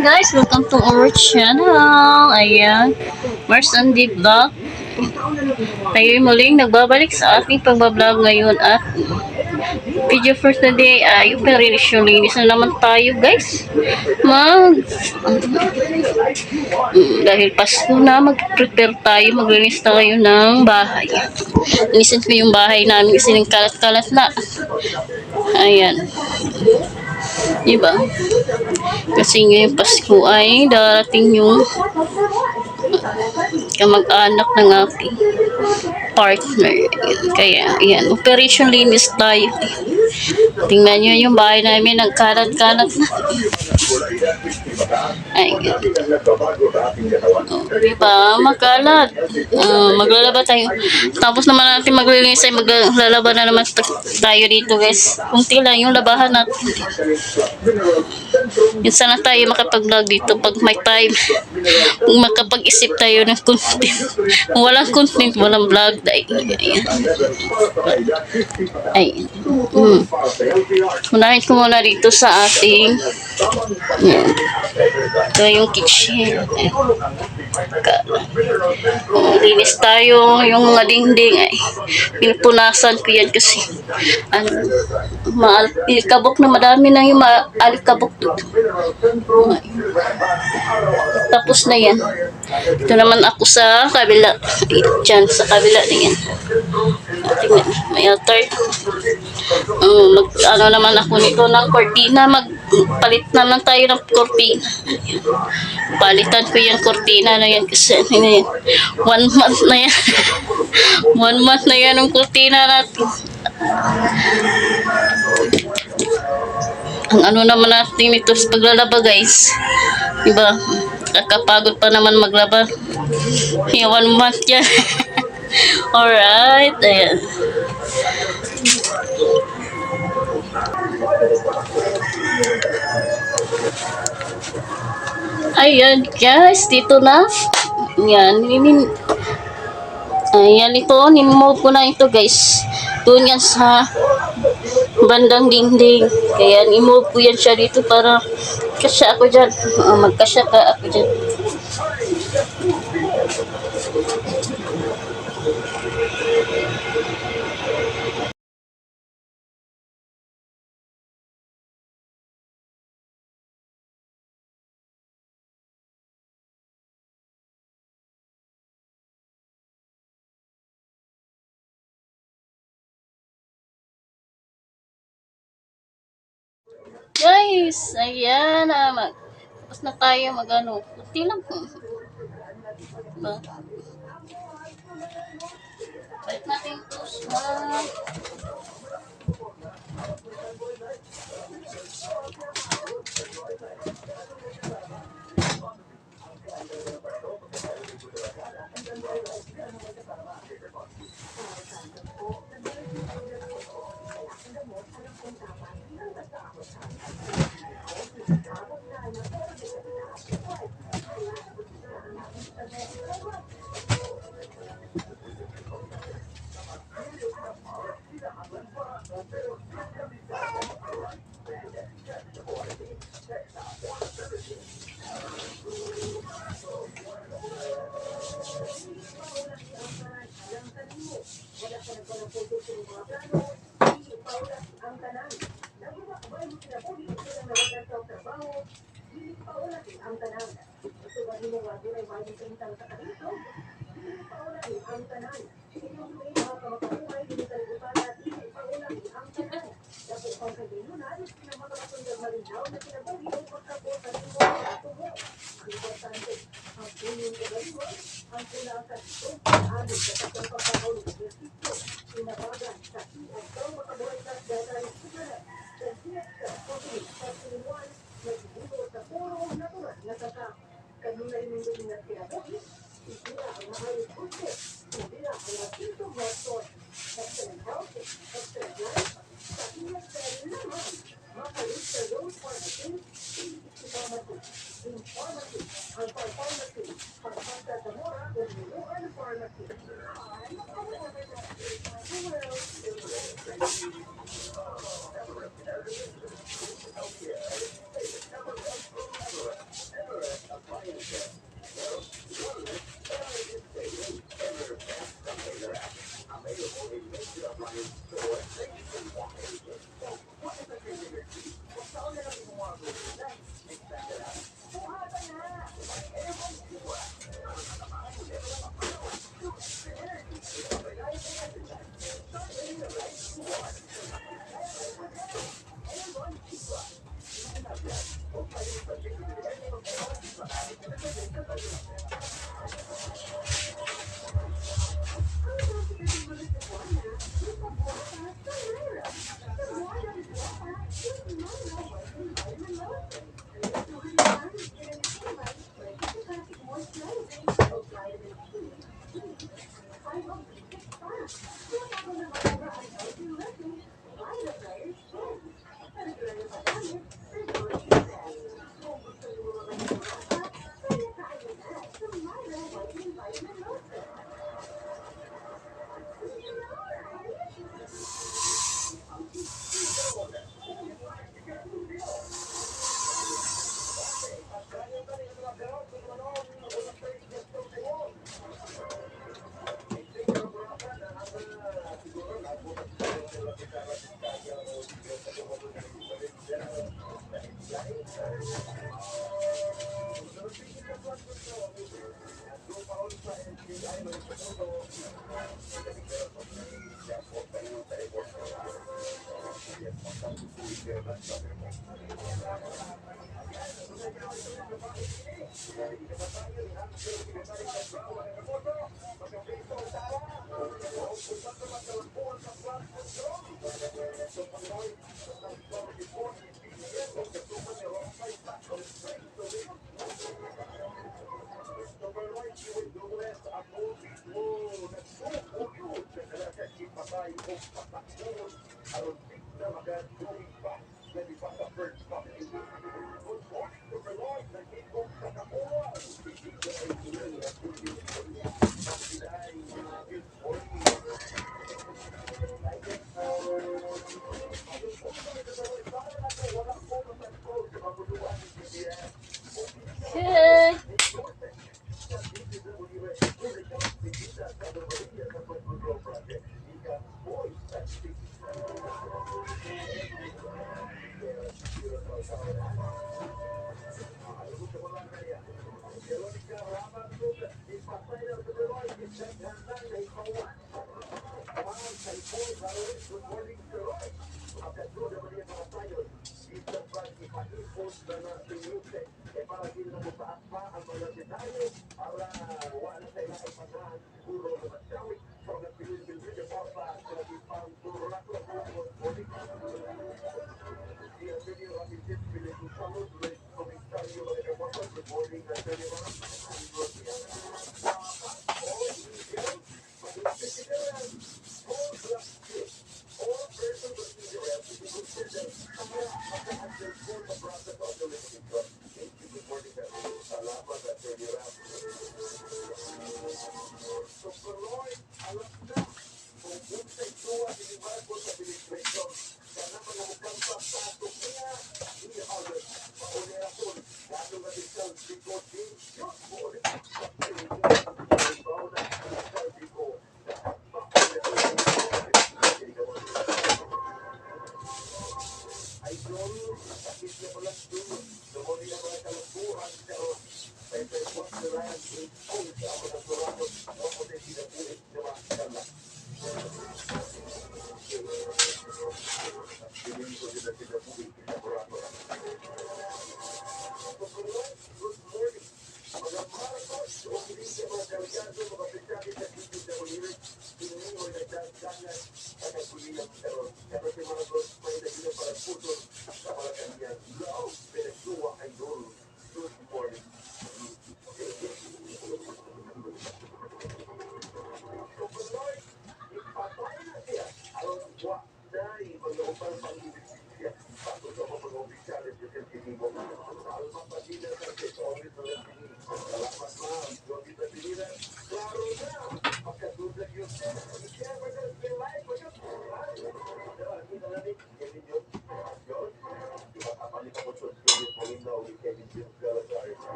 guys, welcome to our channel. Ayan, Mars and the Vlog. Tayo muling nagbabalik sa ating pagbablog ngayon at video for today ay operation linis na naman tayo guys. Dahil Pasko na, mag-prepare tayo, maglinis tayo ng bahay. Linisin ko yung bahay namin kasi ng kalat-kalat na. Ayan. Diba? Kasi ngayong Pasko ay darating yung kamag-anak ng aking partner. Kaya, ayan, operation linis tayo. Tingnan nyo yung bahay namin, nagkalat-kalat na. Ayan. Diba? Makalat. Maglalaba tayo. Tapos naman natin maglilinis ay maglalaba na naman tayo dito guys. Kunti lang yung labahan natin. Yun sana tayo makapag-vlog dito pag may time. Makapag-isip tayo ng content. Kung walang content, walang vlog. Ay. Unahin ko muna dito sa ating ito yung kitchen. Linis tayo. Yung mga dingding ay pinupunasan ko yan kasi alikabok na madami na yung alikabok dito. Tapos na yan. Ito naman ako sa kabila. Diyan sa kabila na yan. Tingnan, may altar. Ano naman ako nito ng cortina. Magpalit naman tayo ng cortina. Palitan ko yung cortina na yan kasi ano yan. 1 month na yan. 1 month na yan ang cortina natin. Ang ano naman natin ito sa paglalaba guys. Diba? Kakapagod pa naman maglaba. 1 month yan. Alright. Ayan. Ayan guys. Dito na. Yan. Ayan ito. Nimove ko na ito guys. Doon yan sa bandang dingding. Kaya i-move ko yan siya dito para kasya ako dyan. Magkasya ka ako dyan. Guys, ayan na. Tapos na tayo mag-ano. Kunti lang po. Diba? Balik natin ito sa Okay.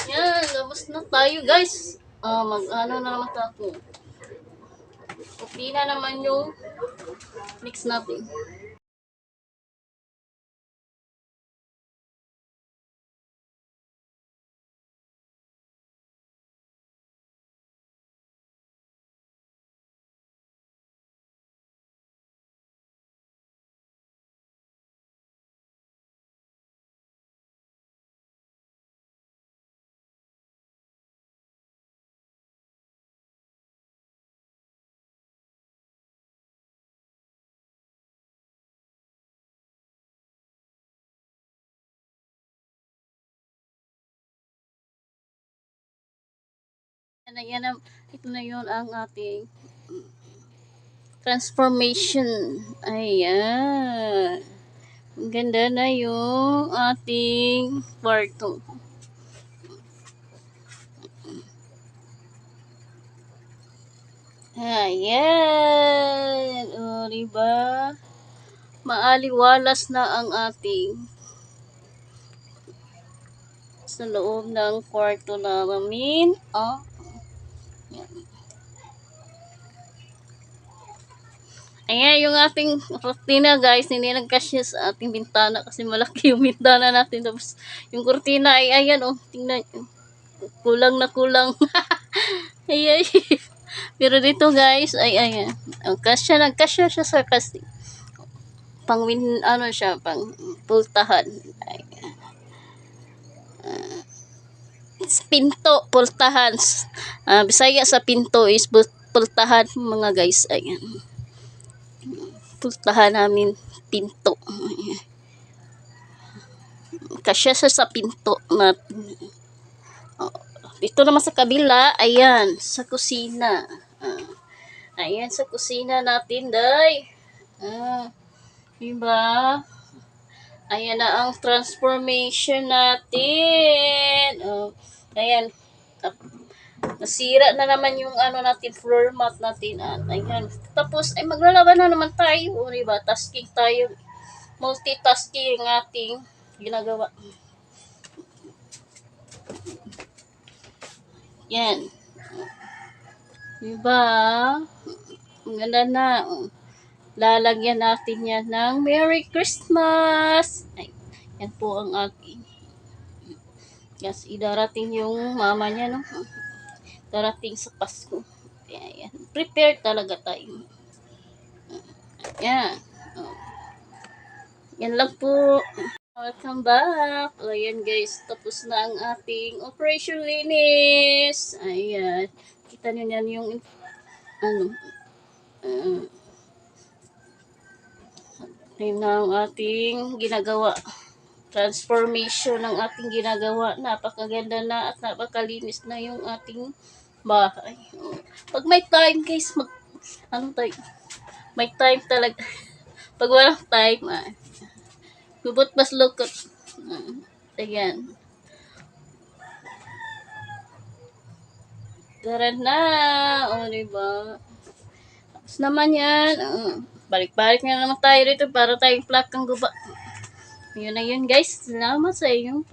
Yan, labas na tayo guys. Mag-ano na naman tayo. Puti na naman yung mix natin. Ito na yun ang ating transformation. Ayan. Ang ganda na yung ating kwarto. Ayan. O, diba? Maaliwalas na ang ating sa loob ng kwarto namin. Oh. Ayan yung ating kortina guys, hindi nagkasya sa ating bintana kasi malaki yung bintana natin. Tapos yung kortina ay ayan oh, tingnan nyo. Kulang na kulang. Ayan. Pero dito guys, ay ayan. Nagkasya siya sa kasi. Ano siya, pang pultahan. Ayan. Pinto, pultahan. Bisaya sa pinto is pultahan mga guys. Ayan. Pultahan namin pinto. Kasya sa pinto natin. Oh, dito naman sa kabila, ayan, sa kusina. Ayan, sa kusina natin, day. Diba? Ayan na ang transformation natin. Ayan. Nasira na naman yung ano natin, floor mat natin. Ayan. Tapos, ay maglalaban na naman tayo. O, diba? Tasking tayo. Multitasking yung ating ginagawa. Yan. Diba? Ang ganda na. Lalagyan natin yan ng Merry Christmas. Ay, yan po ang aking. Yes, idarating yung mama niya, no? Darating sa Pasko. Ayan. Prepare talaga tayo. Ayan. Yan lang po. Welcome back. Ayan guys, tapos na ang ating operation linis. Ayan. Kita nyo yan yung ano. Yun na ang ating ginagawa. Transformation ng ating ginagawa. Napakaganda na at napakalinis na yung ating bahay. Pag may time guys, may time talaga. Pag walang time, gubot mas lukot. Ayan. Tara na. O, diba? Tapos naman yan. Balik-balik na naman tayo dito para tayong plakang guba. Yun na yun guys. Salamat sa inyong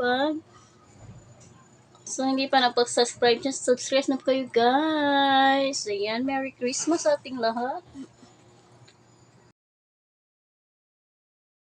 So, hindi pa napag-subscribe dyan, subscribe na kayo guys. Ayan, Merry Christmas sa ating lahat.